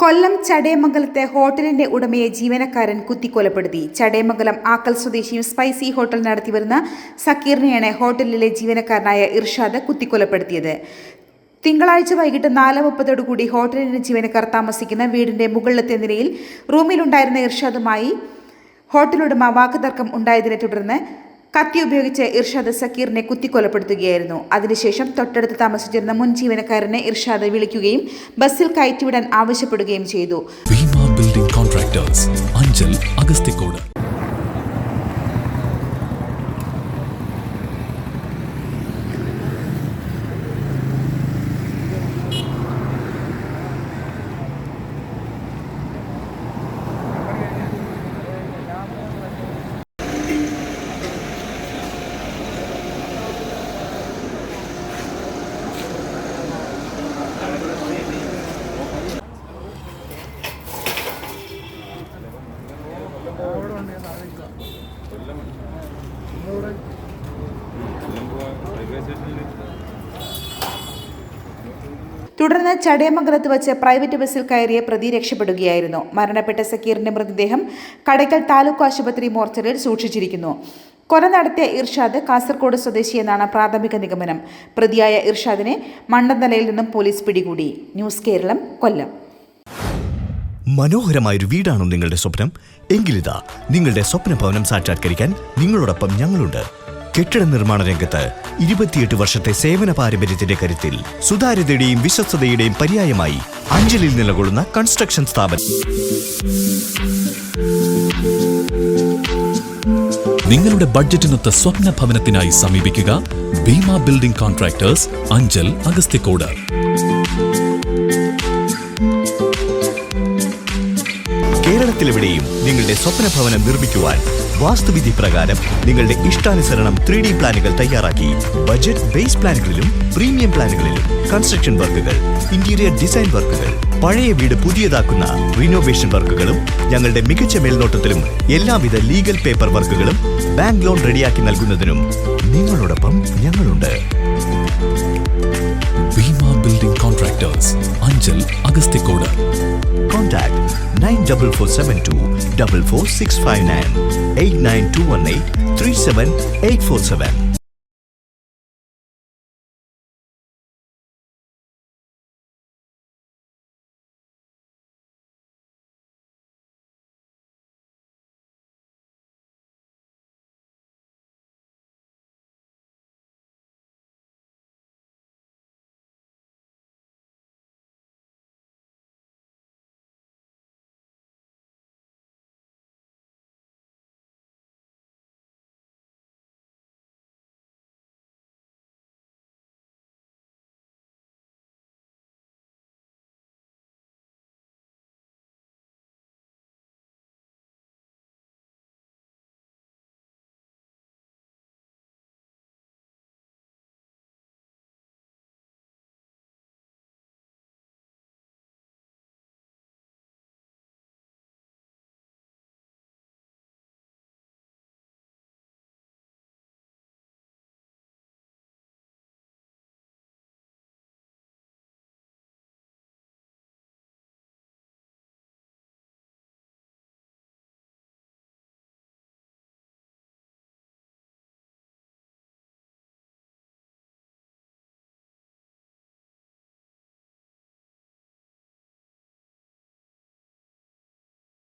കൊല്ലം ചടയമംഗലത്തെ ഹോട്ടലിന്റെ ഉടമയെ ജീവനക്കാരൻ കുത്തിക്കൊലപ്പെടുത്തി. ചടയമംഗലം ആക്കൽ സ്വദേശിയും സ്പൈസി ഹോട്ടൽ നടത്തിവരുന്ന സക്കീറിനെയാണ് ഹോട്ടലിലെ ജീവനക്കാരനായ ഇർഷാദ് കുത്തിക്കൊലപ്പെടുത്തിയത്. തിങ്കളാഴ്ച വൈകിട്ട് 4:30 ഹോട്ടലിന്റെ ജീവനക്കാർ താമസിക്കുന്ന വീടിന്റെ മുകളിലത്തെ നിലയിൽ റൂമിലുണ്ടായിരുന്ന ഇർഷാദുമായി ഹോട്ടലുടമ വാക്കുതർക്കം ഉണ്ടായതിനെ തുടർന്ന് കത്തി ഉപയോഗിച്ച് ഇർഷാദ് സക്കീറിനെ കുത്തിക്കൊലപ്പെടുത്തുകയായിരുന്നു. അതിനുശേഷം തൊട്ടടുത്ത് താമസിച്ചിരുന്ന മുൻ ജീവനക്കാരനെ ഇർഷാദ് വിളിക്കുകയും ബസ്സിൽ കയറ്റിവിടാൻ ആവശ്യപ്പെടുകയും ചെയ്തു. Bhima building contractors, Anchal, Agasthikode. തുടർന്ന് ചടയമംഗലത്ത് വച്ച് പ്രൈവറ്റ് ബസ്സിൽ കയറിയ പ്രതി രക്ഷപ്പെടുകയായിരുന്നു. മരണപ്പെട്ട സക്കീറിന്റെ മൃതദേഹം കടയ്ക്കൽ താലൂക്ക് ആശുപത്രി മോർച്ചറിയിൽ സൂക്ഷിച്ചിരിക്കുന്നു. കൊല നടത്തിയ ഇർഷാദ് കാസർഗോഡ് സ്വദേശിയെന്നാണ് പ്രാഥമിക നിഗമനം. പ്രതിയായ ഇർഷാദിനെ മണ്ണന്തലയിൽ നിന്നും പോലീസ് പിടികൂടി. ന്യൂസ് കേരളം, കൊല്ലം. മനോഹരമായൊരു വീടാണോ നിങ്ങളുടെ സ്വപ്നം? എങ്കിലിതാ നിങ്ങളുടെ സ്വപ്ന ഭവനം സാക്ഷാത്കരിക്കാൻ നിങ്ങളോടൊപ്പം ഞങ്ങളുണ്ട്. കെട്ടിട നിർമ്മാണ രംഗത്ത് 28 വർഷത്തെ സേവന പാരമ്പര്യത്തിന്റെ കരുത്തിൽ സുതാര്യതയുടെയും വിശ്വസ്തതയുടെയും പര്യായമായി അഞ്ചലിൽ നിലകൊള്ളുന്ന കൺസ്ട്രക്ഷൻ സ്ഥാപനം. നിങ്ങളുടെ ബഡ്ജറ്റിനൊത്ത സ്വപ്ന ഭവനത്തിനായി സമീപിക്കുക ഭീമ ബിൽഡിംഗ് കോൺട്രാക്ടേഴ്സ്, അഞ്ചൽ, അഗസ്തിക്കോട്. കേരളത്തിലെവിടെയും നിങ്ങളുടെ സ്വപ്ന ഭവനം നിർമ്മിക്കുവാൻ വാസ്തുവിധി പ്രകാരം നിങ്ങളുടെ ഇഷ്ടാനുസരണം 3D പ്ലാനുകൾ തയ്യാറാക്കി ബജറ്റ് ബേസ് പ്ലാനുകളിലും പ്രീമിയം പ്ലാനുകളിലും കൺസ്ട്രക്ഷൻ വർക്കുകൾ, ഇന്റീരിയർ ഡിസൈൻ വർക്കുകൾ, പഴയ വീട് പുതിയതാക്കുന്ന റിനോവേഷൻ വർക്കുകളും ഞങ്ങളുടെ മികച്ച മേൽനോട്ടത്തിലും എല്ലാവിധ ലീഗൽ പേപ്പർ വർക്കുകളും ബാങ്ക് ലോൺ റെഡിയാക്കി നൽകുന്നതിനും നിങ്ങളോടൊപ്പം ഞങ്ങളുണ്ട്. Bhima building contractors, Anchal, Agasthikode. Contact 94472 44659 89218 37847.